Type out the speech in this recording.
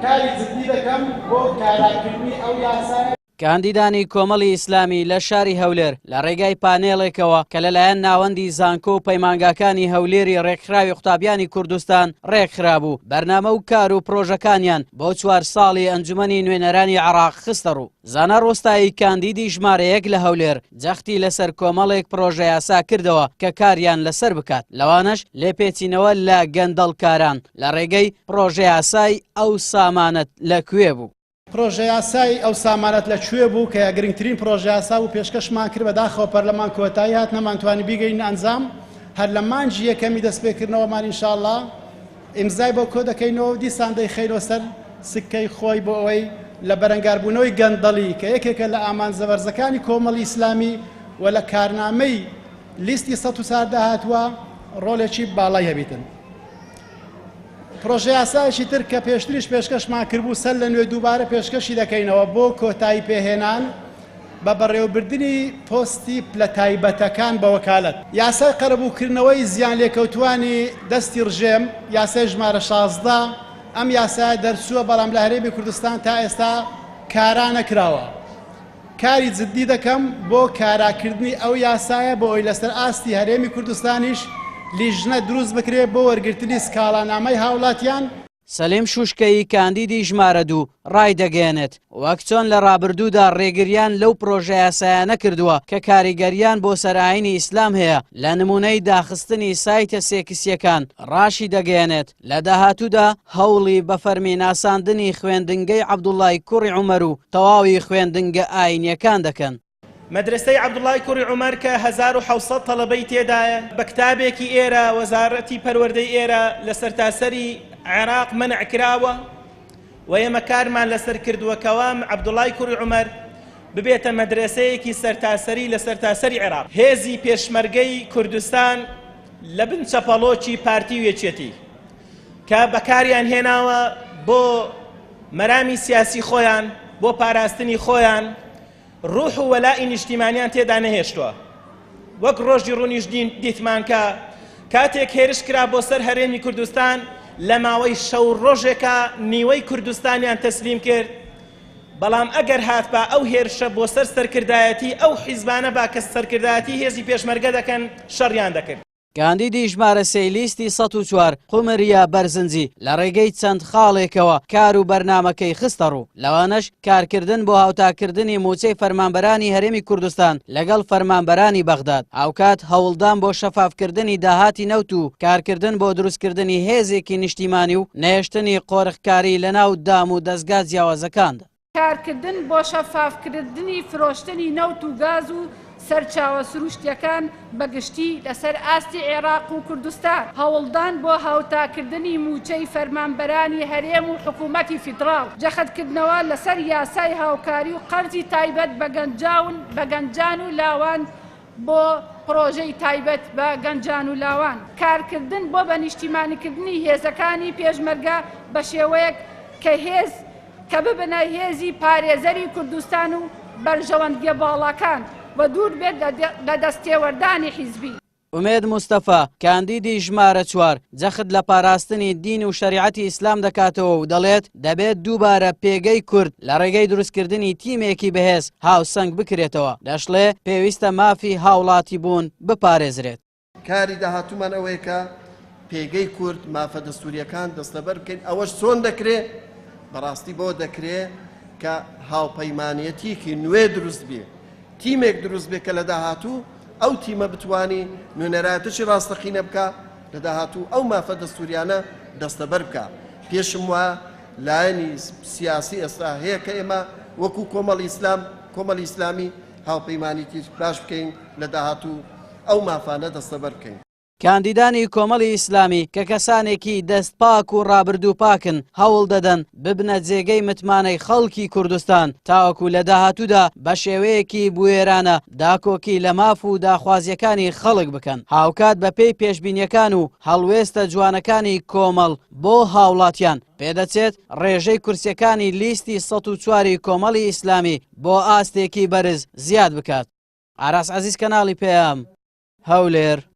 کاری جدی دەکەم بۆ کاراکردنی ئەو یاسایە. کاندیدانی کۆمەڵی ئیسلامی لە شاری هەولێر لە ڕێگای پانێڵێکەوە کە لەلایەن ناوەندی زانکۆ و پەیمانگاکانی هەولێری ڕێکخراوی قوتابیانی کوردستان ڕێکخرابوو بەرنامە و کار و پرۆژەکانیان بۆ 4 ساڵی ئەنجومەنی نوێنەرانی عێراق خستە ڕوو. زانا ڕۆستایی کاندیدی ژمارە 1 لە هەولێر جەختی لەسەر کۆمەڵێک پرۆژە یاسا کردەوە کە کاریان لەسەر بکات، لەوانەش لێپێچینەوە لە گەندەڵکاران لە ڕێگەی پرۆژە یاسای ئەو سامانەت لەکوێ بوو. پرۆژە یاسای ئەو سامانەت لەکوێ بوو کە گرنگترین پرۆژە یاسا و پێشکەشمان کرد بەداخەوە پەرلەمان کۆتایی هات نەمانتوانی بیگەین ئەنجام هەر لە مانجی یەکەمی دەستپێکردنەوەمان ئینشاءڵڵا ئیمزای بۆ کۆ دەکەینەوە دیسان دەیخەینەوە سەر سکەی خۆی بۆ ئەوەی لە بەرەنگاربوونەوەی گەندەڵی کە یەکێکە لە ئامانجە بەرزەکانی کۆمەڵی ئیسلامی و لە کارنامەی لیستی 104 داهاتووە ڕۆڵێکی باڵای هەبیتن. پرۆژە یاسایەکی تر کە پێشتریش پێشکەشمان کردبوو سەر لە نوێ دووبارە پێشکەشی دەکەینەوە بۆ کۆتایی پێهێنان بە بەڕێوەبردننی پۆستی پلە تایبەتەکان بە وەکالەت. یاسای قەرەبووکردنەوەی زیان لێکەوتوانی دەستی ڕژێم یاسای ژمارە 16 ئەم یاسایە دەرچووە بەڵام لە هەرێمی کوردستان تا ئێستا کارا نەکراوە. کاری جدی دەکەم بۆ کاراکردنی ئەو یاسایە بۆ ئەوی لەسەر ئاستی هەرێمی کوردستانیش لیژنە دروست بکرێت بۆ وەرگرتنی سکاڵانامەی هاوڵاتیان. سەلیم شوشکەی کاندیدی ژمارە 2 ڕای دەگەێنێت وەک چۆن لە ڕابردوودا ڕێگریان لەو پرۆژە یاسایانە کردووە کە کاریگەریان بۆ سەرئاینی ئیسلام هەیە لە نمونەی داخستنی سایتە سێکسیەکان ڕاشی دەگەێنێت لە داهاتوودا هەوڵی بە فەرمی ناساندنی خوێندنگەی عەبدوڵڵای کوڕی عومەر و تەواوی خوێندنگە ئاینیەکان دەکەن. مدرسەی عەبدوڵڵای کوڕی عومەر کە 1700 تەڵەبەی تێدایە بە کتابێکی ئێرە وەزارەتی پەروەردەی ئێرە لە سەرتاسەری عێراق منع کراوە و ئێمە کارمان لەسەر کردووەکەوە عەبدوڵڵای کوڕی عومەر ببێتە مەدرسەیەکی سەرتاسەری لە سەرتاسەری عێراق. هێزی پێشمەرگەی کوردستان لە بن چەپەڵۆکی پارتی وێچێتی کە بەکاریان هێناوە بۆ مەرامی سیاسی خۆیان بۆ پاراستنی خۆیان ڕوح و وەلای نیشتیمانیان تێدا نەهێشتووە. وەک ڕۆژی ڕوونیش دیتمان کە کاتێک هێرش کرا بۆ سەر هەرێمی کوردستان لە ماوەی شەو ڕۆژێکە نیوەی کوردستانیان تەسلیم کرد، بەڵام ئەگەر هات بە ئەو هێرشە بۆ سەر سەرکردایەتی ئەو حیزبانە با کە سەرکردایەتی هێزی پێشمەرگە دەکەن شەڕیان دەکرد. کاندیدی ژمارە 3 لیستی 104 قومەریە بەرزنجی لە ڕێگەی چەند خاڵێکەوە کار و بەرنامەکەی خستە ڕوو، لەوانەش کارکردن بۆ هاوتاکردنی موچەی فەرمانبەرانی هەرێمی کوردستان لەگەڵ فەرمانبەرانی بەغداد، هاوکات هەوڵدان بۆ شەفافکردنی داهاتی نەوت و کارکردن بۆ دروستکردنی هێزێکی نیشتیمانی و نەهێشتنی قۆرخکاری لەناو دام و دەستگا جیاوازەکاندا. کارکردن بۆ شەفافکردنی فرۆشتنی نەوت و گاز و سەرچاوە سروشتیەکان بەگشتی لەسەر ئاستی عێراق و کوردستان، هەوڵدان بۆ هاوتاکردنی موچەی فەرمانبەرانی هەرێم و حکوومەتی فیدراڵ، جەختکردنەوە لەسەر یاسای هاوکاری و قەرزی تایبەت بە گەنجان و لاوان بۆ پرۆژەی تایبەت بە گەنجان و لاوان، کارکردن بۆ بە نیشتیمانیکردنی هێزەکانی پێشمەرگە بە شێوەیەک کە ببنە هێزی پارێزەری کوردستان و بەرژەوەندگە باڵاکان و دوور بێت لە دەستێوەردانی حیزبی. ئومێد موستەفا کاندیدی ژمارە 4 جەخت لە پاراستنی دین و شەریعەتی ئیسلام دەکاتەوە و دەڵێت دەبێت دووبارە پێگەی کورد لە ڕێگەی دروستکردنی تیمێکی بەهێز هاوسەنگ بکرێتەوە، دەشڵێ پێویستە مافی هاوڵاتی بوون بپارێزرێت. کاری داهاتوومان ئەوەیە کە پێگەی کورد مافە دەستوریەکان دەستەبەر بکەین. ئەوەش چۆن دەکرێت؟ بەڕاستی بۆ دەکرێت کە هاوپەیمانیەتیکی نوێ دروست بێ، تیمێک دروست بێ کە لە داهاتوو ئەو تیمە بتوانی نوێنەرایەتیی ڕاستەقینە بکە لە داهاتوو ئەو مافە دەستوریانە دەستەبەر بکە. پێشم وە لایەنی سیاسی ئێستا هەیە کە ئێمە وەکو کۆمەڵی ئیسلامی هاوپەیمانیتی باش بکەین لە داهاتوو ئەو مافانە دەستەبەر بکەین. کاندیدانی کۆمەڵی ئیسلامی کە کەسانێکی دەست پاک و ڕابردوو پاکن هەوڵ دەدەن ببنە جێگەی متمانەی خەڵکی کوردستان تاوەکو لە داهاتوودا بە شێوەیەکی بوێرانە داکۆکی لە ماف و داخوازیەکانی خەڵک بکەن، هاوکات بە پێی پێشبینیەکان و هەڵوێستە جوانەکانی کۆمەڵ بۆ هاوڵاتیان پێدەچێت ڕێژەی کورسیەکانی لیستی 104 کۆمەڵی ئیسلامی بۆ ئاستێکی بەرز زیاد بکات. ئاراس عەزیز، کەناڵی پێام، هەولێر.